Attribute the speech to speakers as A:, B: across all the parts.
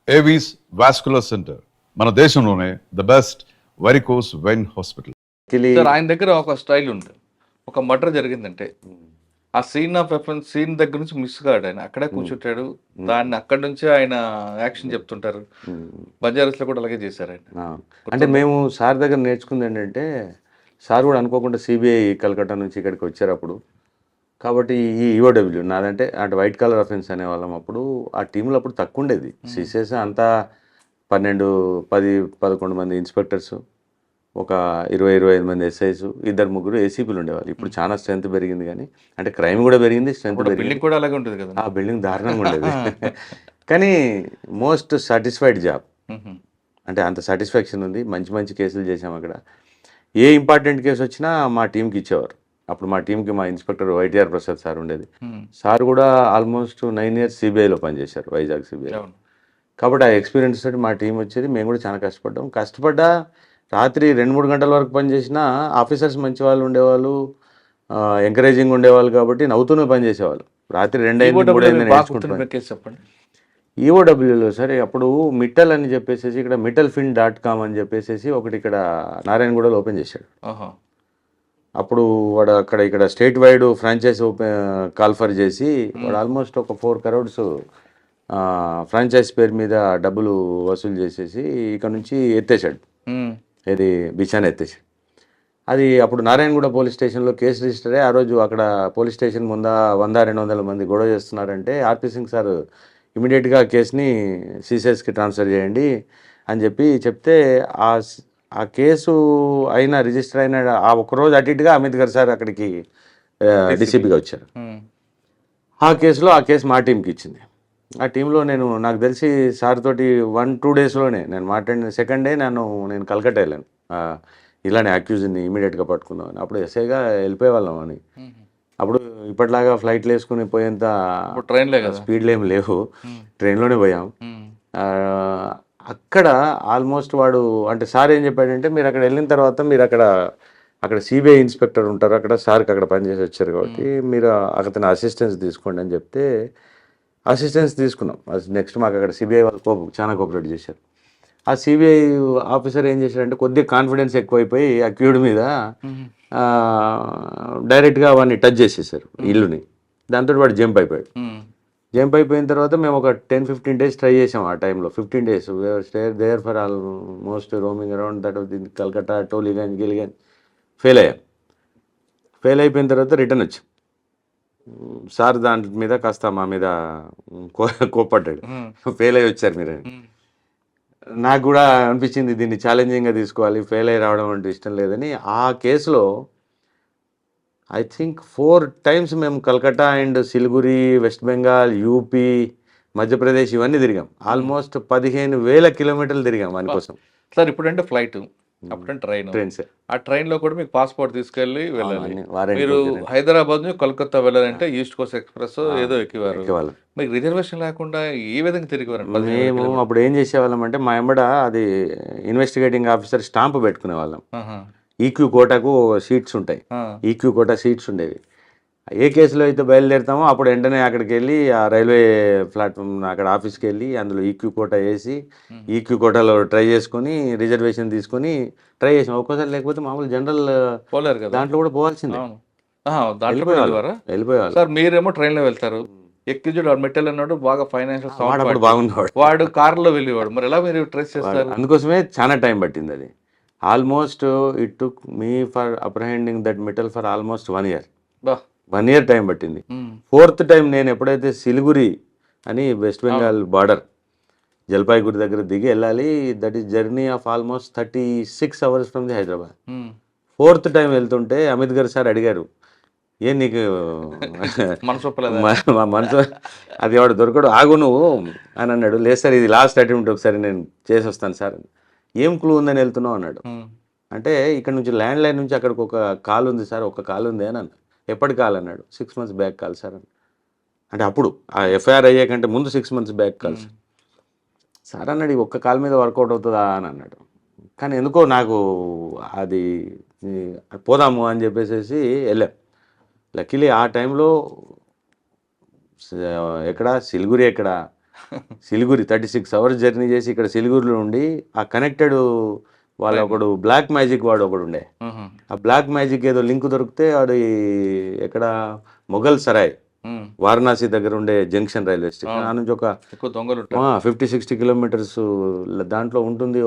A: Avis vascular centre మన దేశంలోనే the best varicose vein hospital.
B: Sir ఆయన దగ్గర ఒక స్టైల్ ఉంది. ఒక మర్డర్ జరిగిందంటే ఆ సీన్ ఆఫ్ రెఫరెన్స్ సీన్ దగ్గర నుంచి మిస్ కాడు ఆయన. అక్కడే కూర్చుంటాడు. దాన్ని అక్కడి నుంచే ఆయన యాక్షన్ చెప్తుంటారు. బంజారాస్ లో కూడా అలాగే చేశారు ఆయన.
C: అంటే మేము సార్ దగ్గర నేర్చుకుంది ఏంటంటే, సార్ కూడా అనుకోకుండా సిబిఐ కలకట్టా నుంచి ఇక్కడికి వచ్చారు అప్పుడు. కాబట్టి ఈ ఈఓడబ్ల్యూ నాదంటే అంటే వైట్ కాలర్ అఫెన్స్ అనేవాళ్ళం. అప్పుడు ఆ టీంలో అప్పుడు తక్కువ ఉండేది. సిసిఎస్ అంతా 12, 10, 11 మంది ఇన్స్పెక్టర్స్, ఒక 20-25 మంది ఎస్ఐస్, 2-3 ఏసీపీలు ఉండేవాళ్ళు. ఇప్పుడు చాలా స్ట్రెంత్ పెరిగింది, కానీ అంటే క్రైమ్ కూడా పెరిగింది, స్ట్రెంత్ పెరిగింది.
B: బిల్డింగ్ కూడా అలాగే ఉంటుంది కదా.
C: ఆ బిల్డింగ్ దారుణంగా ఉండేది. కానీ మోస్ట్ సాటిస్ఫైడ్ జాబ్. అంటే అంత సాటిస్ఫాక్షన్ ఉంది. మంచి మంచి కేసులు చేసాం అక్కడ. ఏ ఇంపార్టెంట్ కేసు వచ్చినా మా టీంకి ఇచ్చేవారు. అప్పుడు మా టీంకి మా ఇన్స్పెక్టర్ వైటీఆర్ ప్రసాద్ సార్ ఉండేది. సార్ కూడా ఆల్మోస్ట్ 9 years సిబిఐలో పనిచేశారు, వైజాగ్ సిబిఐ. కాబట్టి ఆ ఎక్స్పీరియన్స్ తోటి మా టీం వచ్చేది. మేము కూడా చాలా కష్టపడ్డా రాత్రి 2-3 గంటల వరకు పనిచేసినా ఆఫీసర్స్ మంచి వాళ్ళు ఉండేవాళ్ళు, ఎంకరేజింగ్ ఉండేవాళ్ళు. కాబట్టి నవ్వుతూనే పనిచేసేవాళ్ళు. రాత్రి 2 అయింది, 3 అయింది నేర్చుకుంటున్నాను.
B: చెప్పండి.
C: ఈఓడబ్ల్యూలో సరే అప్పుడు మిట్టల్ అని చెప్పేసి ఇక్కడ mittalfin.com అని చెప్పేసి ఒకటి ఇక్కడ నారాయణగూడలో ఓపెన్ చేశాడు. అప్పుడు వాడు ఇక్కడ స్టేట్ వైడ్ ఫ్రాంచైజ్ కాల్ఫర్ చేసి వాడు ఆల్మోస్ట్ ఒక 4 crores ఫ్రాంచైజ్ పేరు మీద డబ్బులు వసూలు చేసేసి ఇక్కడ నుంచి ఎత్తేసాడు. ఇది బిచాన ఎత్తేసాడు. అది అప్పుడు నారాయణగూడ పోలీస్ స్టేషన్లో కేసు రిజిస్టర్ అయ్యి ఆ రోజు అక్కడ పోలీస్ స్టేషన్ ముంద 100-200 మంది గొడవ చేస్తున్నారంటే ఆర్పి సింగ్ సార్ ఇమీడియట్గా కేసుని సిసిఎస్కి ట్రాన్స్ఫర్ చేయండి అని చెప్తే ఆ కేసు అయినా రిజిస్టర్ అయిన ఆ ఒక్కరోజు అటు ఇటుగా అమిత్ గారు సార్ అక్కడికి డీసీపీగా వచ్చారు. ఆ కేసు మా టీంకి ఇచ్చింది. ఆ టీంలో నాకు తెలిసి సార్ తోటి 1-2 daysలోనే నేను మాట్లాడిన సెకండ్ డే నేను కలకట్ట వెళ్ళాను. ఇలానే అక్యూజ్ని ఇమీడియట్గా పట్టుకుందామని. అప్పుడు ఎస్ఐగా వెళ్ళిపోయేవాళ్ళం అని. అప్పుడు ఇప్పటిలాగా ఫ్లైట్లు వేసుకుని పోయేంత స్పీడ్లు ఏమి లేవు, ట్రైన్లోనే పోయాం. అక్కడ ఆల్మోస్ట్ వాడు అంటే సార్ ఏం చెప్పాడంటే, మీరు అక్కడ వెళ్ళిన తర్వాత మీరు అక్కడ సిబిఐ ఇన్స్పెక్టర్ ఉంటారు, అక్కడ సార్కి అక్కడ పనిచేసి వచ్చారు కాబట్టి మీరు అతని అసిస్టెన్స్ తీసుకోండి అని చెప్తే అసిస్టెన్స్ తీసుకున్నాం. నెక్స్ట్ మాకు అక్కడ సిబిఐ వాళ్ళు చాలా కోఆపరేట్ చేశారు. ఆ సిబిఐ ఆఫీసర్ ఏం చేశారంటే కొద్దిగా కాన్ఫిడెన్స్ ఎక్కువైపోయి అక్యూడ్ మీద డైరెక్ట్గా వాడిని టచ్ చేసేసారు ఇల్లుని. దాంతో వాడు జంప్ అయిపోయాడు. జంప్ అయిపోయిన తర్వాత మేము ఒక 10-15 days ట్రై చేసాం. ఆ టైంలో 15 days there for almost roaming around that of the Calcutta, Tollygunge, Gilliganj. Fail అయిపోయిన తర్వాత రిటర్న్ వచ్చాం. సార్ దాని మీద కాస్త మా మీద కోప్పడ్డాడు, ఫెయిల్ అయ్యి వచ్చారు మీరు. నాకు కూడా అనిపించింది దీన్ని ఛాలెంజింగ్గా తీసుకోవాలి, ఫెయిల్ అయ్యి రావడం అంటే ఇష్టం లేదని. ఆ కేసులో ఐ థింక్ 4 times మేము Calcutta and Siliguri, west Bengal, UP, Madhya Pradesh ఇవన్నీ తిరిగాం. ఆల్మోస్ట్ 15,000 kilometers తిరిగాం దానికోసం.
B: సార్ ఇప్పుడంటే ఫ్లైట్, అప్పుడంటే ట్రైన్. ఆ ట్రైన్లో కూడా మీకు పాస్పోర్ట్ తీసుకెళ్ళి వెళ్ళాలి. మీరు హైదరాబాద్ నుంచి కోల్కతా వెళ్ళాలంటే ఈస్ట్ కోస్ట్ ఎక్స్ప్రెస్ ఏదో ఎక్కేవారు. మీకు రిజర్వేషన్ లేకుండా ఏ విధంగా తిరిగేవారు?
C: మేము అప్పుడు ఏం చేసేవాళ్ళం అంటే మా ఎంబడ అది ఇన్వెస్టిగేటింగ్ ఆఫీసర్ స్టాంప్ పెట్టుకునే వాళ్ళం. ఈక్యూ కోటాకు సీట్స్ ఉంటాయి, ఈక్యూ కోటా సీట్స్ ఉండేవి. ఏ కేసులో అయితే బయలుదేరుతామో అప్పుడు వెంటనే అక్కడికి వెళ్ళి ఆ రైల్వే ప్లాట్ఫామ్ అక్కడ ఆఫీస్కి వెళ్ళి అందులో ఈక్యూ కోటా వేసి ఈక్యూ కోటాలో ట్రై చేసుకొని రిజర్వేషన్ తీసుకొని ట్రై చేసాం. ఒక్కోసారి లేకపోతే మామూలు జనరల్
B: పోలేరు కదా,
C: దాంట్లో కూడా పోవాల్సిందే.
B: వెళ్ళిపోయేవాళ్ళు. సార్ మీరేమో ట్రైన్లో వెళ్తారు, ఎక్కిజుడు మెట్టెల్ అన్నాడు బాగా ఫైనాన్షియల్
C: బాగుండేవాడు,
B: వాడు కార్లో వెళ్ళేవాడు. మరి ఎలా మీరు ట్రేస్ చేస్తారు?
C: అందుకోసమే చాలా టైం పట్టింది. అది almost it took me for apprehending that metal for almost 1 year. 1 year time పట్టింది. 4th time నేను ఎప్పుడైతే సిలిగురి అని వెస్ట్ బెంగాల్ బార్డర్ జల్పాయిగురి దగ్గర దిగి వెళ్ళాలి. That is journey of almost 36 hours from the Hyderabad. 4th time వెళ్తుంటే అమిత్ గారు సార్ అడిగారు, ఏం నీకు మనసు అది వాడు దొరకడు, ఆగు నువ్వు అని అన్నాడు. లేదు సార్ ఇది లాస్ట్ అటెంప్ట్, ఒకసారి నేను చేసి వస్తాను సార్. ఏం క్లూ ఉందని వెళ్తున్నావు అన్నాడు. అంటే ఇక్కడ నుంచి ల్యాండ్ లైన్ నుంచి అక్కడికి ఒక కాల్ ఉంది సార్, ఒక కాల్ ఉంది అని అన్నాడు. ఎప్పటి కాల్ అన్నాడు. 6 months బ్యాక్ కాల్ సార్ అని. అంటే అప్పుడు ఆ ఎఫ్ఐఆర్ అయ్యాకంటే ముందు 6 months బ్యాక్ కాల్ సార్ అన్నాడు. ఒక్క కాల్ మీద వర్కౌట్ అవుతుందా అని అన్నాడు. కానీ ఎందుకో నాకు అది పోదాము అని చెప్పేసి వెళ్ళాం. లక్కీలీ ఆ టైంలో ఎక్కడ సిలిగురి, ఎక్కడ సిలిగురి 36 అవర్స్ జర్నీ చేసి ఇక్కడ సిలిగురిలో ఉండి ఆ కనెక్టెడ్ వాళ్ళ ఒకడు బ్లాక్ మ్యాజిక్ వాడు ఒకడు ఉండే. ఆ బ్లాక్ మ్యాజిక్ ఏదో లింక్ దొరికితే అది ఎక్కడ మొఘల్ సరాయ్ వారణాసి దగ్గర ఉండే జంక్షన్ రైల్వే స్టేషన్ ఆ నుంచి ఒక
B: ఎక్కువ దొంగలు
C: 50-60 కిలోమీటర్స్ దాంట్లో ఉంటుంది.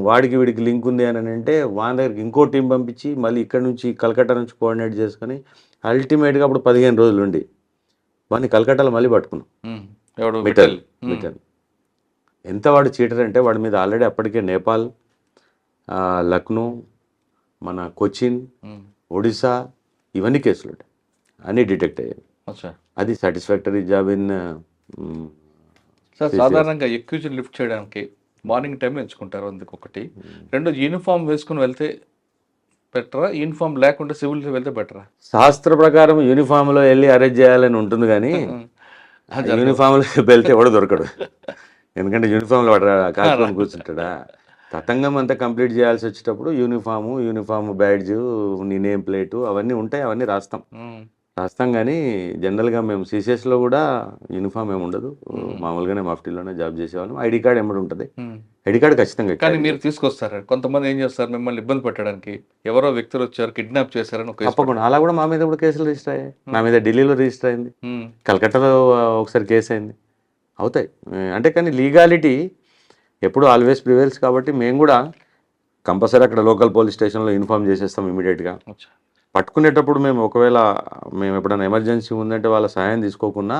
C: వాడికి వీడికి లింక్ ఉంది అని అంటే వాని దగ్గరికి ఇంకో టీం పంపించి మళ్ళీ ఇక్కడ నుంచి కలకత్తా నుంచి కోఆర్డినేట్ చేసుకొని అల్టిమేట్గా అప్పుడు 15 రోజులు ఉండి వాడిని కలకత్తాలో మళ్ళీ పట్టుకున్నాం.
B: ఎవడు
C: మిఠల్ ఎంత వాడు చీటర్ అంటే వాడి మీద ఆల్రెడీ అప్పటికే నేపాల్, లక్నో, మన కొచ్చిన్, ఒడిశా ఇవన్నీ కేసులు ఉంటాయి, అన్నీ డిటెక్ట్ అయ్యాయి.
B: అచ్చా.
C: అది సాటిస్ఫాక్టరీ జాబ్ ఇన్.
B: సార్ సాధారణంగా ఎక్యూజన్ లిఫ్ట్ చేయడానికి మార్నింగ్ టైం ఎంచుకుంటారు అందుకు ఒకటి. రెండు, యూనిఫామ్ వేసుకుని వెళ్తే బెటరా, యూనిఫామ్ లేకుండా సివిల్ వెళ్తే బెటరా?
C: శాస్త్ర ప్రకారం యూనిఫామ్లో వెళ్ళి అరెస్ట్ చేయాలని ఉంటుంది కానీ యూనిఫామ్లో వెళ్తే ఎవడు దొరకడు. ఎందుకంటే యూనిఫామ్లో వాడు కాల్చుకొని కూర్చుంటాడా. తతంగం అంతా కంప్లీట్ చేయాల్సి వచ్చేటప్పుడు యూనిఫామ్ బ్యాడ్జ్, నీ నేమ్ ప్లేటు అవన్నీ ఉంటాయి, అవన్నీ రాస్తాం కానీ జనరల్గా మేము సిసిఎస్లో కూడా యూనిఫామ్ ఏమి ఉండదు, మామూలుగానే మఫ్టీలోనే జాబ్ చేసేవాళ్ళం. ఐడి కార్డ్ ఎమ్మడి ఉంటుంది, ఐడి కార్డ్ ఖచ్చితంగా.
B: కానీ మీరు తీసుకొస్తారు, కొంతమంది ఏం చేస్తారు, మిమ్మల్ని ఇబ్బంది పెట్టడానికి ఎవరో వ్యక్తులు వచ్చారు కిడ్నాప్ చేశారని ఒక
C: తప్పకుండా అలా కూడా మా మీద కూడా కేసులు రిజిస్టర్ అయ్యాయి. నా మీద ఢిల్లీలో రిజిస్టర్ అయింది, కలకత్తాలో ఒకసారి కేసు అయింది, అవుతాయి. అంటే కానీ లీగాలిటీ ఎప్పుడు ఆల్వేస్ ప్రివేల్స్ కాబట్టి మేము కూడా కంపల్సరీ అక్కడ లోకల్ పోలీస్ స్టేషన్లో ఇన్ఫార్మ్ చేసేస్తాం ఇమీడియట్గా. పట్టుకునేటప్పుడు ఒకవేళ మేము ఎప్పుడైనా ఎమర్జెన్సీ ఉందంటే వాళ్ళ సహాయం తీసుకోకుండా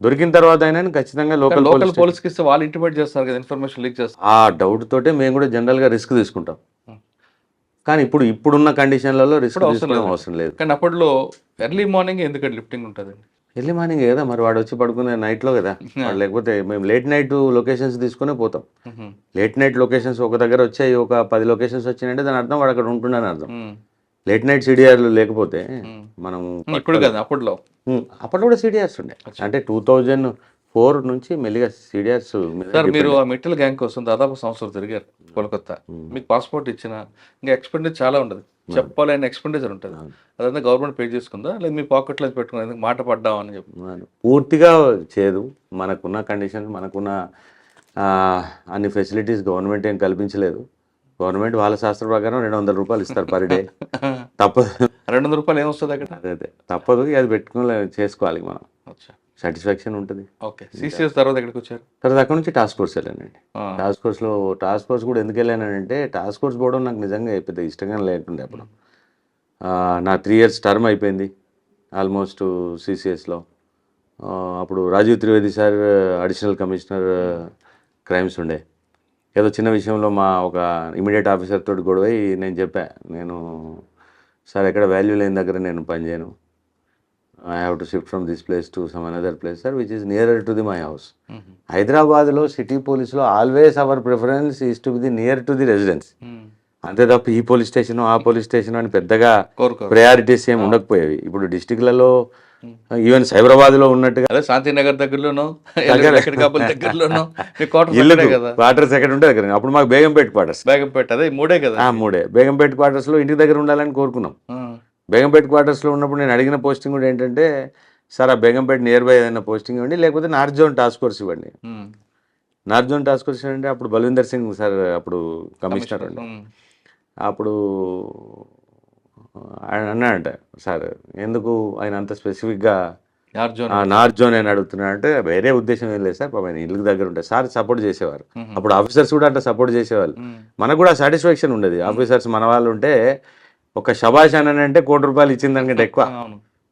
C: దొరికిన తర్వాత అయినా ఖచ్చితంగా లోకల్
B: పోలీస్కి ఇస్తే వాళ్ళు ఇంటిమేట్ చేస్తారు కదా, ఇన్ఫర్మేషన్ లీక్ చేస్తారు.
C: ఆ డౌట్ తోటే మేము కూడా జనరల్గా రిస్క్ తీసుకుంటాం. కానీ ఇప్పుడున్న కండిషన్లలో రిస్క్ తీసుకోవడం అవసరం లేదు.
B: కానీ అప్పట్లో ఎర్లీ మార్నింగ్ ఎందుకంటే లిఫ్టింగ్ ఉంటుంది?
C: ఎర్లీ మార్నింగ్ కదా మరి, వాడు వచ్చి పడుకునే నైట్లో కదా, లేకపోతే మేము లేట్ నైట్ లొకేషన్స్ తీసుకునే పోతాం. లేట్ నైట్ లొకేషన్స్ ఒక దగ్గర వచ్చాయి, ఒక 10 లొకేషన్స్ వచ్చినాయంటే దాని అర్థం వాడు అక్కడ ఉంటుండని అర్థం. లేట్ నైట్ సిడిఆర్లు లేకపోతే మనం
B: ఇప్పుడు కదా,
C: అప్పట్లో కూడా సిడిఆర్స్ ఉండే. అంటే 2004 నుంచి మెల్లిగా సిడిఆర్స్.
B: సార్ మీరు ఆ మిట్టల్ గ్యాంగ్ కోసం దాదాపు సంవత్సరం తిరిగారు కోల్కత్తా. మీకు పాస్పోర్ట్ ఇచ్చిన ఇంకా ఎక్స్పెండిచర్ చాలా ఉండదు, చెప్పాలని ఎక్స్పెండిచర్ ఉంటుంది, అదంతా గవర్నమెంట్ పే చేసుకుందా లేదా మీ పాకెట్లో పెట్టుకుని మాట పడ్డామని చెప్పి?
C: పూర్తిగా చేయదు. మనకున్న కండిషన్, మనకున్న అన్ని ఫెసిలిటీస్ గవర్నమెంట్ ఏం కల్పించలేదు. గవర్నమెంట్ వాళ్ళ శాస్త్ర ప్రకారం 200 రూపాయలు ఇస్తారు పర్ డే. తప్పదు.
B: 200 రూపాయలు ఏమొస్తుంది అక్కడ?
C: అదే తప్పదు, అది పెట్టుకుని చేసుకోవాలి మనం, సాటిస్ఫాక్షన్ ఉంటుంది.
B: ఓకే. సిసిఎస్ తర్వాత ఎక్కడికి వచ్చారు?
C: తర్వాత అక్కడ నుంచి టాస్క్ ఫోర్స్ వెళ్ళానండి. టాస్క్ ఫోర్స్ కూడా ఎందుకు వెళ్ళానంటే టాస్క్ ఫోర్స్ పోవడం నాకు నిజంగా పెద్ద ఇష్టంగా లేకుండే. అప్పుడు నా 3 years టర్మ్ అయిపోయింది ఆల్మోస్ట్ సిసిఎస్లో. అప్పుడు Rajiv Trivedi sir additional commissioner crimes ఉండే. ఏదో చిన్న విషయంలో మా ఒక ఇమీడియట్ ఆఫీసర్ తోటి గొడవై నేను చెప్పా, నేను సార్ ఎక్కడ వాల్యూ లేని దగ్గర నేను పనిచేయను, I have to shift from this place to some another place sir which is nearer to the my house. హైదరాబాద్లో సిటీ పోలీస్లో always our preference is to be the near to the residence. అంతే తప్ప ఈ police station ఆ police station అని పెద్దగా priorities ఏమి ఉండకపోయేవి. ఇప్పుడు డిస్టిక్లలో ఈవెన్ సైబరాబాద్లో ఉన్నట్టుగా
B: శాంతినగర్ దగ్గరలోనో దగ్గరలోనో
C: క్వార్టర్స్ ఎక్కడ ఉంటే దగ్గర. అప్పుడు మాకు బేగంపేట క్వార్టర్స్,
B: అదే మూడే కదా,
C: మూడే. బేగంపేట క్వార్టర్స్లో ఇంటి దగ్గర ఉండాలని కోరుకున్నాం. బేగంపేట క్వార్టర్స్లో ఉన్నప్పుడు నేను అడిగిన పోస్టింగ్ కూడా ఏంటంటే, సార్ ఆ బేగంపేట నియర్ బై ఏదైనా పోస్టింగ్ ఇవ్వండి, లేకపోతే నార్త్ జోన్ టాస్క్ ఫోర్స్ ఇవ్వండి. నార్త్ జోన్ టాస్క్ ఫోర్స్ అంటే అప్పుడు బల్విందర్ సింగ్ సార్ అప్పుడు కమిషనర్ అండి. అప్పుడు ఆయన అన్నాడంట, సార్ ఎందుకు ఆయన అంత స్పెసిఫిక్గా నార్త్ జోన్ అని అడుగుతున్నాడు అంటే, వేరే ఉద్దేశం ఏం లేదు సార్, ఆయన ఇల్లు దగ్గర ఉంటాయి. సార్ సపోర్ట్ చేసేవారు, అప్పుడు ఆఫీసర్స్ కూడా అట్లా సపోర్ట్ చేసేవాళ్ళు. మనకు కూడా సాటిస్ఫాక్షన్ ఉండేది. ఆఫీసర్స్ మన వాళ్ళు ఉంటే ఒక శబాష్ అని అంటే 1 కోటి రూపాయలు ఇచ్చిన దానికంటే ఎక్కువ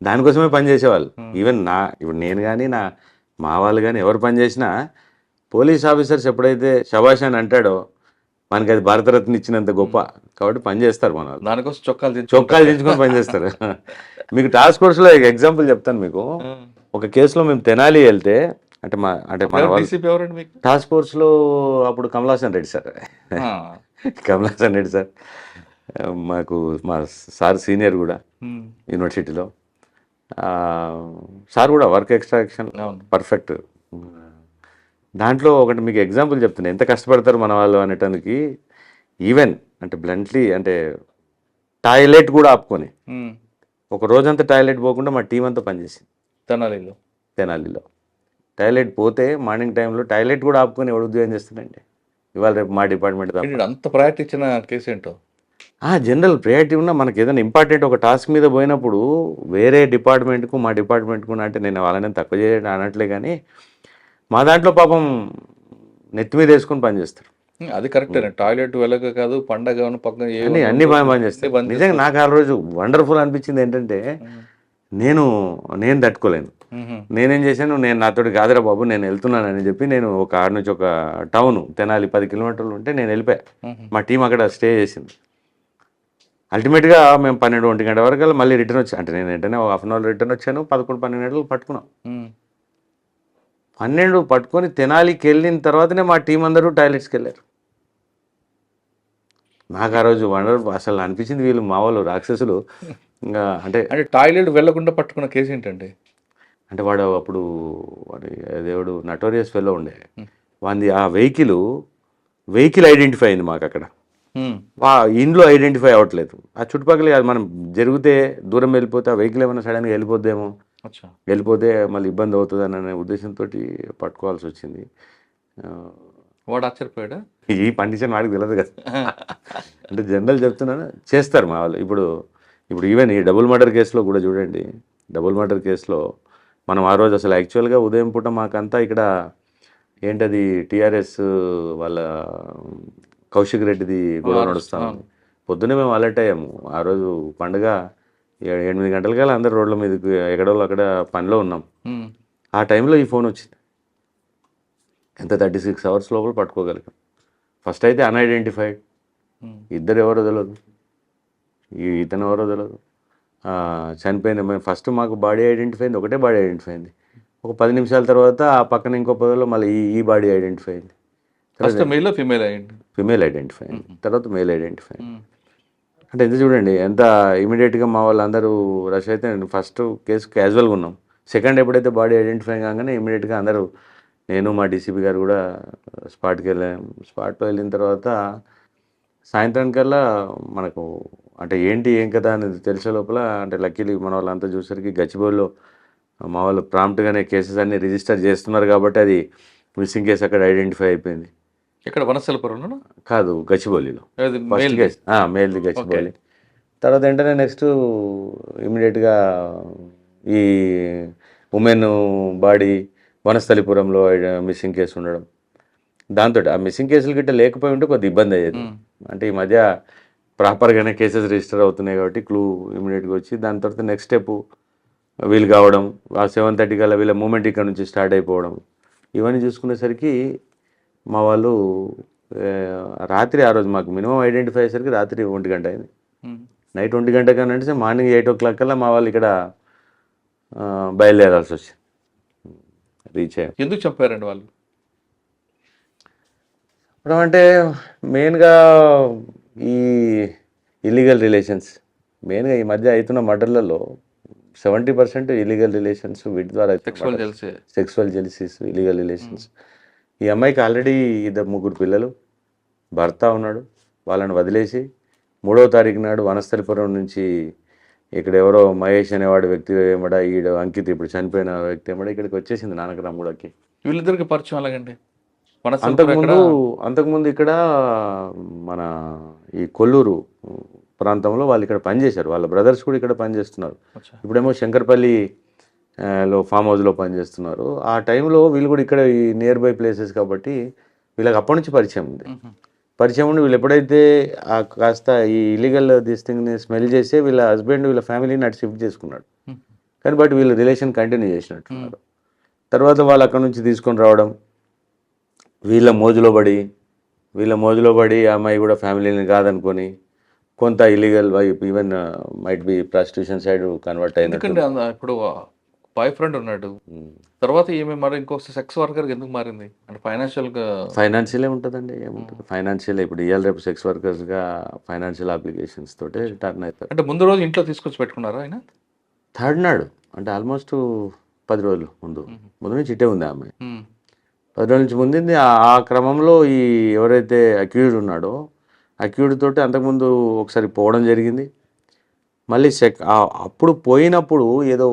C: దానికోసమే పనిచేసేవాళ్ళు. ఈవెన్ ఇప్పుడు నేను కానీ మా వాళ్ళు కానీ ఎవరు పనిచేసినా పోలీస్ ఆఫీసర్స్ ఎప్పుడైతే శబాష్ అని అంటాడో మనకి అది భారతరత్న ఇచ్చినంత గొప్ప కాబట్టి పనిచేస్తారు మన వాళ్ళు.
B: దానికోసం
C: చొక్కాలు దించుకొని పనిచేస్తారు. మీకు టాస్క్ ఫోర్స్లో ఎగ్జాంపుల్ చెప్తాను మీకు. ఒక కేసులో మేము తెనాలి వెళ్తే మన టాస్క్ ఫోర్స్లో అప్పుడు కమలాసన్ రెడ్డి సార్, కమలాసన్ రెడ్డి సార్ మాకు మా సార్ సీనియర్ కూడా యూనివర్సిటీలో. సార్ కూడా వర్క్ ఎక్స్ట్రాక్షన్ పర్ఫెక్ట్. దాంట్లో ఒకటి మీకు ఎగ్జాంపుల్ చెప్తున్నా, ఎంత కష్టపడతారు మన వాళ్ళు అనేటానికి. ఈవెన్ అంటే బ్లంట్లీ అంటే టాయిలెట్ కూడా ఆపుకొని ఒక రోజంతా టాయిలెట్ పోకుండా మా టీం అంతా పనిచేసింది తెనాలిలో. టాయిలెట్ పోతే మార్నింగ్ టైంలో టాయిలెట్ కూడా ఆపుకొని ఎవడు ఉద్యోగం చేస్తాడండి ఇవాళ రేపు మా డిపార్ట్మెంట్ తప్ప.
B: ఏంటి అంత ప్రయారిటీ ఇచ్చిన కేసు ఏంటో?
C: జనరల్ ప్రయారిటీ ఉన్నా మనకి ఏదైనా ఇంపార్టెంట్ ఒక టాస్క్ మీద పోయినప్పుడు వేరే డిపార్ట్మెంట్కు మా డిపార్ట్మెంట్కు అంటే నేను వాళ్ళని తక్కువ చేయడం అనట్లే, కానీ మా దాంట్లో పాపం నెత్తి మీద వేసుకొని పనిచేస్తారు.
B: అది కరెక్టే. టాయిలెట్ వెళ్ళక కాదు, పండగ పక్కన
C: అన్ని బాగా పనిచేస్తారు. నిజంగా నాకు ఆ రోజు వండర్ఫుల్ అనిపించింది ఏంటంటే నేను తట్టుకోలేను. నేనేం చేశాను, నేను నాతోటి కాదురా బాబు నేను వెళ్తున్నానని చెప్పి నేను ఒక ఆడ నుంచి ఒక టౌన్ తెనాలి 10 కిలోమీటర్లు ఉంటే నేను వెళ్ళిపోయా. మా టీం అక్కడ స్టే చేసింది. అల్టిమేట్గా మేము 12-1 గంట వరకు మళ్ళీ రిటర్న్ వచ్చాను. అంటే నేను వెంటనే ఒక హాఫ్ అన్ అవర్ రిటర్న్ వచ్చాను. 11-12 గంటలకు పట్టుకున్నాం. 12 పట్టుకొని తెనాలికి వెళ్ళిన తర్వాతనే మా టీం అందరూ టాయిలెట్స్కి వెళ్ళారు. నాకు ఆ రోజు వండర్ అసలు అనిపించింది వీళ్ళు మా వాళ్ళు రాక్షసులు. ఇంకా అంటే
B: టాయిలెట్ వెళ్లకుండా పట్టుకున్న కేసు ఏంటంటే,
C: అంటే వాడు అప్పుడు వాడి దేవుడు నటోరియస్ ఫెలో ఉండే వాంది ఆ వెహికల్ ఐడెంటిఫై అయింది మాకు అక్కడ. ఇంట్లో ఐడెంటిఫై అవ్వట్లేదు. ఆ చుట్టుపక్కల అది మనం జరిగితే దూరం వెళ్ళిపోతే ఆ వెహికల్ ఏమైనా సడన్గా వెళ్ళిపోద్దేమో, వెళ్ళిపోతే మళ్ళీ ఇబ్బంది అవుతుంది అనే ఉద్దేశంతో పట్టుకోవాల్సి వచ్చింది.
B: వాడు ఆశ్చర్యపోయాడా?
C: ఈ కండిషన్ వాడికి తెలియదు కదా. అంటే జనరల్ చెప్తున్నాను, చేస్తారు మా వాళ్ళు. ఇప్పుడు ఈవెన్ ఈ డబుల్ మర్డర్ కేసులో కూడా చూడండి. డబుల్ మర్డర్ కేసులో మనం ఆ రోజు అసలు యాక్చువల్గా ఉదయం పూట మాకంతా ఇక్కడ ఏంటది టీఆర్ఎస్ వాళ్ళ కౌశిక్ రెడ్డిది గొడవ నడుస్తాము. పొద్దున్నే మేము అలర్ట్ అయ్యాము. ఆ రోజు పండుగ 8 గంటలకల్లా అందరు రోడ్ల మీదకి ఎక్కడో అక్కడ పనిలో ఉన్నాం. ఆ టైంలో ఈ ఫోన్ వచ్చింది. ఎంత 36 అవర్స్ లోపల పట్టుకోగలిగాం. ఫస్ట్ అయితే అన్ఐడెంటిఫైడ్, ఇద్దరు ఎవరో తెలియదు, ఇతను ఎవరో తెలియదు. చనిపోయింది మేము ఫస్ట్ మాకు బాడీ ఐడెంటిఫై అయింది, ఒకటే బాడీ ఐడెంటిఫై అయింది. ఒక 10 నిమిషాల తర్వాత ఆ పక్కన ఇంకో పదిలో మళ్ళీ ఈ బాడీ ఐడెంటిఫై అయింది. ఫిమేల్ ఐడెంటిఫై అయింది, తర్వాత మేల్ ఐడెంటిఫై అయింది. అంటే ఎంత చూడండి ఎంత ఇమీడియట్గా మా వాళ్ళందరూ రష్ అయితే ఫస్ట్ కేసు క్యాజువల్గా ఉన్నాం. సెకండ్ ఎప్పుడైతే బాడీ ఐడెంటిఫై కాగానే ఇమీడియట్గా అందరూ, నేను మా డీసీపీ గారు కూడా స్పాట్కి వెళ్ళాం. స్పాట్లో వెళ్ళిన తర్వాత సాయంత్రానికల్లా మనకు అంటే ఏం కదా అనేది తెలిసే లోపల అంటే లక్కీలీ మన వాళ్ళంతా చూసరికి గచ్చిబౌలిలో మా వాళ్ళు ప్రాంప్ట్గానే కేసెస్ అన్ని రిజిస్టర్ చేస్తున్నారు కాబట్టి అది మిస్సింగ్ కేసు అక్కడ ఐడెంటిఫై అయిపోయింది.
B: ఇక్కడ వనస్థలపురంలో
C: కాదు, గచ్చిబౌలిలో ఫస్ట్ కేసు మేల్ది గచ్చిబౌలి. తర్వాత వెంటనే నెక్స్ట్ ఇమీడియట్గా ఈ ఉమెన్ బాడీ వనస్థలిపురంలో మిస్సింగ్ కేసు ఉండడం, దాంతో ఆ మిస్సింగ్ కేసులు గిట్ట లేకపోయి ఉంటే కొద్ది ఇబ్బంది అయ్యేది. అంటే ఈ మధ్య ప్రాపర్గానే కేసెస్ రిజిస్టర్ అవుతున్నాయి కాబట్టి క్లూ ఇమీడియట్గా వచ్చి దాని తర్వాత నెక్స్ట్ స్టెప్ వీలు కావడం, ఆ 7:30 కల్లా వీళ్ళ మూమెంట్ ఇక్కడ నుంచి స్టార్ట్ అయిపోవడం, ఇవన్నీ చూసుకునేసరికి మా వాళ్ళు రాత్రి ఆ రోజు మాకు మినిమం ఐడెంటిఫై అయ్యేసరికి రాత్రి 1 గంట అయింది. నైట్ 1 గంట కన్నా అంటే మార్నింగ్ 8 o'clock కల్లా మా వాళ్ళు ఇక్కడ బయలుదేరాల్సి వచ్చింది. రీచ్ అయ్యాం.
B: ఎందుకు చెప్పారండి వాళ్ళు?
C: ఇప్పుడు అంటే మెయిన్గా ఈ ఇల్లీగల్ రిలేషన్స్, మెయిన్గా ఈ మధ్య అవుతున్న మర్డర్లలో 70% ఇల్లీగల్ రిలేషన్స్, వీటి ద్వారా సెక్సువల్ జెలసీస్, ఇల్లీగల్ రిలేషన్స్. ఈ అమ్మాయికి ఆల్రెడీ 2-3 పిల్లలు, భర్త ఉన్నాడు. వాళ్ళని వదిలేసి 3వ తారీఖు నాడు వనస్థలిపురం నుంచి ఇక్కడ ఎవరో మహేష్ అనేవాడు వ్యక్తి ఏమడ, ఈడ అంకిత్ ఇప్పుడు చనిపోయిన వ్యక్తి ఏమడ ఇక్కడికి వచ్చేసింది నానకరాంగూడకి.
B: వీళ్ళిద్దరికి పరిచయం అలాగండి.
C: అంతకుముందు ఇక్కడ మన ఈ కొల్లూరు ప్రాంతంలో వాళ్ళు ఇక్కడ పనిచేశారు. వాళ్ళ బ్రదర్స్ కూడా ఇక్కడ పనిచేస్తున్నారు. ఇప్పుడేమో శంకర్పల్లిలో ఫామ్ హౌస్లో పనిచేస్తున్నారు. ఆ టైంలో వీళ్ళు కూడా ఇక్కడ ఈ నియర్ బై ప్లేసెస్ కాబట్టి వీళ్ళకి అప్పటి నుంచి పరిచయం ఉంది. పరిచయం ఉండి వీళ్ళు ఎప్పుడైతే కాస్త ఈ ఇల్లీగల్ దిస్ థింగ్ని స్మెల్ చేసి వీళ్ళ హస్బెండ్ వీళ్ళ ఫ్యామిలీని అటు షిఫ్ట్ చేసుకున్నాడు. కానీ బట్ వీళ్ళు రిలేషన్ కంటిన్యూ చేసినట్టున్నారు. తర్వాత వాళ్ళు అక్కడ నుంచి తీసుకొని రావడం, వీళ్ళ మోజులో పడి ఆ అమ్మాయి కూడా ఫ్యామిలీని కాదనుకొని కొంత illegal even might be prostitution side convert అయింది.
B: ఇప్పుడు బాయ్ ఫ్రెండ్ ఉన్నాడు, తర్వాత ఏమి మరి ఇంకొక సెక్స్ వర్కర్ ఎందుకు మారింది? అంటే ఫైనాన్షియలే
C: ఉంటుందండి. ఏముంటుంది ఫైనాన్షియల్, ఇప్పుడు ఇవాళ రేపు సెక్స్ వర్కర్స్గా ఫైనాన్షియల్ అప్లికేషన్స్ తోటే టర్న్ అవుతారు.
B: అంటే ముందు రోజు ఇంట్లో తీసుకొచ్చి పెట్టుకున్నారా ఆయన?
C: థర్డ్ నాడు అంటే ఆల్మోస్ట్ 10 రోజులు ముందు నుంచి ఇట్టే ఉంది ఆ అమ్మాయి. 10 రోజుల నుంచి ముందు ఆ క్రమంలో ఈ ఎవరైతే అక్యూజ్డ్ ఉన్నాడో అక్యూజ్డ్ తోటి అంతకుముందు ఒకసారి పోవడం జరిగింది. మళ్ళీ అప్పుడు పోయినప్పుడు ఏదో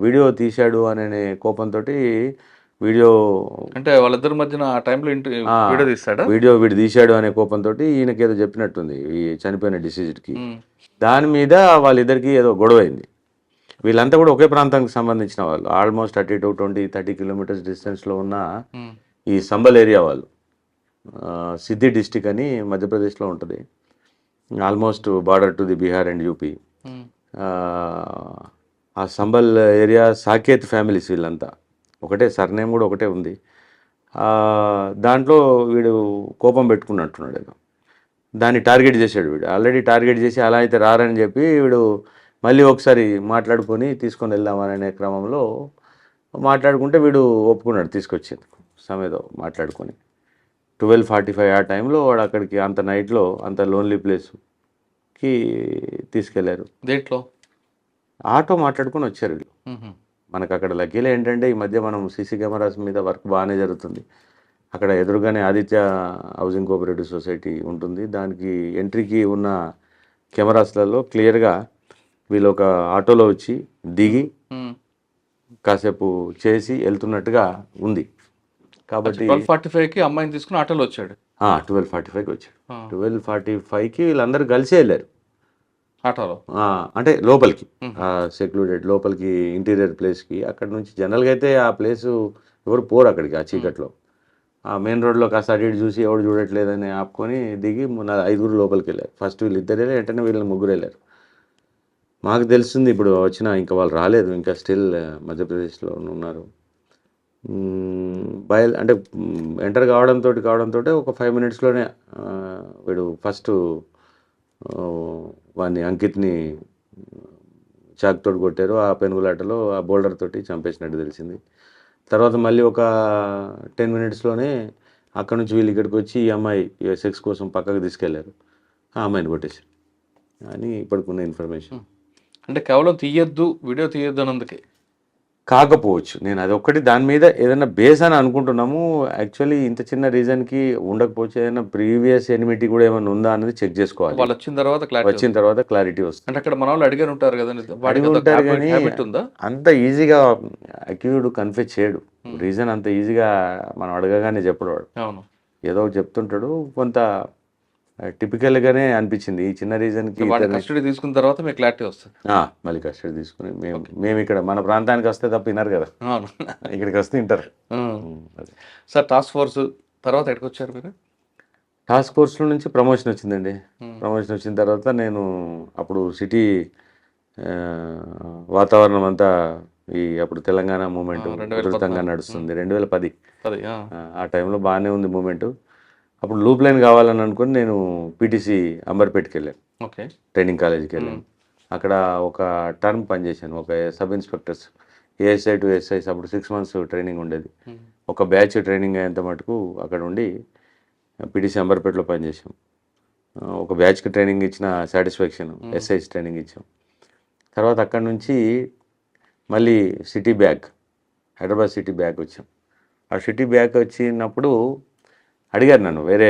C: వీడియో తీశాడు అనే కోపంతో వీడియో
B: అంటే వాళ్ళిద్దరి మధ్యన ఆ టైంలో వీడియో తీస్తాడా?
C: వీడియో వీడు తీశాడు అనే కోపంతో ఈయనకి ఏదో చెప్పినట్టుంది ఈ చనిపోయిన డిసీజ్డ్కి. దాని మీద వాళ్ళిద్దరికి ఏదో గొడవ అయింది. వీళ్ళంతా కూడా ఒకే ప్రాంతానికి సంబంధించిన వాళ్ళు, ఆల్మోస్ట్ 30 కిలోమీటర్స్ డిస్టెన్స్లో ఉన్న ఈ సంబల్ ఏరియా వాళ్ళు. సిద్ధి డిస్టిక్ అని మధ్యప్రదేశ్లో ఉంటుంది, almost border to the Bihar and UP. ఆ సంబల్ ఏరియా సాకేత్ ఫ్యామిలీస్ వీళ్ళంతా, ఒకటే సర్నేమ్ కూడా ఒకటే ఉంది. దాంట్లో వీడు కోపం పెట్టుకున్నట్టున్నాడు ఏదో, దాన్ని టార్గెట్ చేశాడు వీడు. ఆల్రెడీ టార్గెట్ చేసి అలా అయితే రారని చెప్పి వీడు మళ్ళీ ఒకసారి మాట్లాడుకొని తీసుకొని వెళ్దామనే క్రమంలో మాట్లాడుకుంటే వీడు ఒప్పుకున్నాడు తీసుకొచ్చింది సమేదో మాట్లాడుకొని. 12:45 ఆ టైంలో వాడు అక్కడికి అంత నైట్లో అంత లోన్లీ ప్లేస్కి తీసుకెళ్లారు.
B: దేంట్లో?
C: ఆటో మాట్లాడుకొని వచ్చారు వీళ్ళు. మనకు అక్కడ లక్కీలో ఏంటంటే ఈ మధ్య మనం సీసీ కెమెరాస్ మీద వర్క్ బాగానే జరుగుతుంది. అక్కడ ఎదురుగానే ఆదిత్య హౌసింగ్ కోఆపరేటివ్ సొసైటీ ఉంటుంది, దానికి ఎంట్రీకి ఉన్న కెమెరాస్లలో క్లియర్గా వీళ్ళు ఒక ఆటోలో వచ్చి దిగి కాసేపు చేసి వెళ్తున్నట్టుగా ఉంది. కాబట్టి
B: 12:45కి అమ్మాయిని తీసుకుని ఆటోలో వచ్చాడు.
C: 12:45కి వచ్చాడు. 12:45కి వీళ్ళందరూ కలిసే వెళ్ళారు
B: ఆటోలో,
C: అంటే లోపలికి, సెక్లూడెడ్ లోపలికి ఇంటీరియర్ ప్లేస్కి. అక్కడ నుంచి జనరల్గా అయితే ఆ ప్లేసు ఎవరు పోరు అక్కడికి ఆ చీకట్లో. ఆ మెయిన్ రోడ్లో కాస్త అటు ఇటు చూసి ఎవడు చూడట్లేదని ఆపుకొని దిగి 5 లోపలికి వెళ్ళారు. ఫస్ట్ వీళ్ళు ఇద్దరు వెళ్ళారు, వెంటనే వీళ్ళని 3 వెళ్ళారు. మాకు తెలుస్తుంది ఇప్పుడు వచ్చిన, ఇంకా వాళ్ళు రాలేదు, ఇంకా స్టిల్ మధ్యప్రదేశ్లో ఉన్నారు. అంటే ఎంటర్ కావడంతో ఒక 5 మినిట్స్లోనే వీడు ఫస్ట్ వాడిని అంకిత్ని చాక్తోటి కొట్టారు. ఆ పెనుగులాటలో ఆ బోల్డర్ తోటి చంపేసినట్టు తెలిసింది. తర్వాత మళ్ళీ ఒక 10 మినిట్స్లోనే అక్కడ నుంచి వీళ్ళు ఇక్కడికి వచ్చి ఈ అమ్మాయి సెక్స్ కోసం పక్కకు తీసుకెళ్లారు, ఆ అమ్మాయిని కొట్టేశారు అని ఇప్పటికున్న ఇన్ఫర్మేషన్.
B: అంటే కేవలం తీయొద్దు, వీడియో తీయొద్దు అన్నందుకే
C: కాకపోవచ్చు, నేను అది ఒక్కటి దాని మీద ఏదైనా బేస్ అని అనుకుంటున్నాము. యాక్చువల్లీ ఇంత చిన్న రీజన్కి ఉండకపోవచ్చు, ఏదైనా ప్రీవియస్ ఎనిమిటీ కూడా ఏమైనా ఉందా అనేది చెక్ చేసుకోవాలి.
B: వాళ్ళు వచ్చిన
C: తర్వాత క్లారిటీ వస్తుంది.
B: అంటే అక్కడ మన వాళ్ళు అడిగారు ఉంటారు కదా,
C: ఉంటారు కానీ
B: ఉందా
C: అంత ఈజీగా అక్యూజ్డ్ కన్ఫెస్ చేయడు. రీజన్ అంత ఈజీగా మనం అడగగానే చెప్పడు వాడు.
B: అవును,
C: ఏదో చెప్తుంటాడు. కొంత టిపికల్గానే అనిపించింది ఈ చిన్న రీజన్కి.
B: కస్టడీ తీసుకున్న తర్వాత మీకు క్లారిటీ వస్తుంది.
C: మళ్ళీ కస్టడీ తీసుకుని మేము ఇక్కడ మన ప్రాంతానికి వస్తే తప్ప విన్నారు కదా,
B: అవును,
C: ఇక్కడికి వస్తే వింటారు.
B: సార్ టాస్క్ ఫోర్స్ తర్వాత ఎక్కడికి వచ్చారు మీరు?
C: టాస్క్ ఫోర్స్లో నుంచి ప్రమోషన్ వచ్చిందండి. ప్రమోషన్ వచ్చిన తర్వాత నేను అప్పుడు సిటీ వాతావరణం అంతా అప్పుడు తెలంగాణ మూమెంట్ విస్తృతంగా నడుస్తుంది, 2010 ఆ టైంలో బాగానే ఉంది మూమెంట్. అప్పుడు లూప్ లైన్ కావాలని అనుకుని నేను పీటీసీ అంబర్పేట్కి వెళ్ళాను, ట్రైనింగ్ కాలేజీకి వెళ్ళాను. అక్కడ ఒక టర్మ్ పనిచేశాను, ఒక sub inspectors ASI to SIs. అప్పుడు 6 months ట్రైనింగ్ ఉండేది. ఒక బ్యాచ్ ట్రైనింగ్ అయ్యేంత మటుకు అక్కడ ఉండి పీటీసీ అంబర్పేటలో పనిచేసాం. ఒక బ్యాచ్కి ట్రైనింగ్ ఇచ్చిన సాటిస్ఫాక్షన్, ఎస్ఐస్ ట్రైనింగ్ ఇచ్చాం. తర్వాత అక్కడ నుంచి మళ్ళీ city back, Hyderabad city back వచ్చాం. ఆ సిటీ బ్యాక్ వచ్చినప్పుడు అడిగారు నన్ను వేరే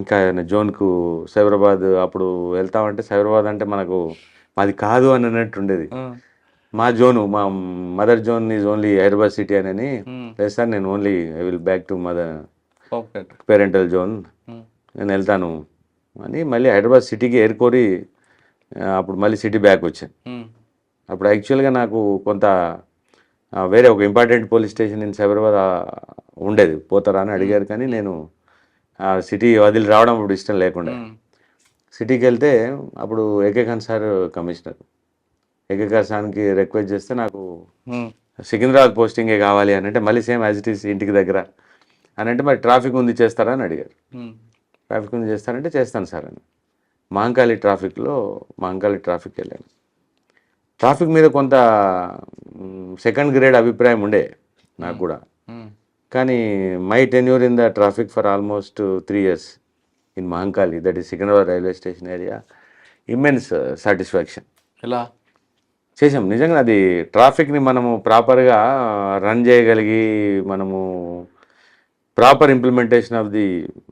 C: ఇంకా జోన్కు, సైబరాబాద్ అప్పుడు వెళ్తామంటే సైబరాబాద్ అంటే మాది కాదు అని అన్నట్టు ఉండేది. మా జోను, మా mother zone is only Hyderabad city అని. లేదు సార్, నేను only I will back to mother parental zone, నేను వెళ్తాను అని మళ్ళీ హైదరాబాద్ సిటీకి ఏరుకోరి అప్పుడు మళ్ళీ సిటీ బ్యాక్ వచ్చాను. అప్పుడు యాక్చువల్గా నాకు కొంత వేరే ఒక important police station in Cyberabad ఉండేది, పోతారా అని అడిగారు. కానీ నేను సిటీ వదిలి రావడం అప్పుడు ఇష్టం లేకుండా సిటీకి వెళ్తే అప్పుడు A K Khan sir commissioner, A K ఖాన్కి రిక్వెస్ట్ చేస్తే నాకు సికింద్రాబాద్ పోస్టింగే కావాలి అని అంటే, మళ్ళీ సేమ్ యాజ్ ఇట్ ఈస్ ఇంటికి దగ్గర అని అంటే, మరి ట్రాఫిక్ ఉంది చేస్తారా అని అడిగారు. ట్రాఫిక్ ఉంది చేస్తానంటే చేస్తాను సార్ అని. మహంకాళి ట్రాఫిక్ వెళ్ళాను. ట్రాఫిక్ మీద కొంత సెకండ్ గ్రేడ్ అభిప్రాయం ఉండే నాకు కూడా. కానీ my tenure in the traffic for almost 3 years in Mahankali, that is Secunderabad railway station area, immense satisfaction.
B: ఎలా
C: చేసాం నిజంగా. అది ట్రాఫిక్ని మనము ప్రాపర్గా రన్ చేయగలిగి, మనము proper implementation of the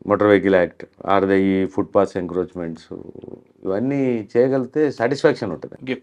C: motor vehicle act or the ఈ ఫుట్ పాత్స్ ఎంక్రోచ్మెంట్స్ ఇవన్నీ చేయగలిగితే సాటిస్ఫాక్షన్ ఉంటుంది.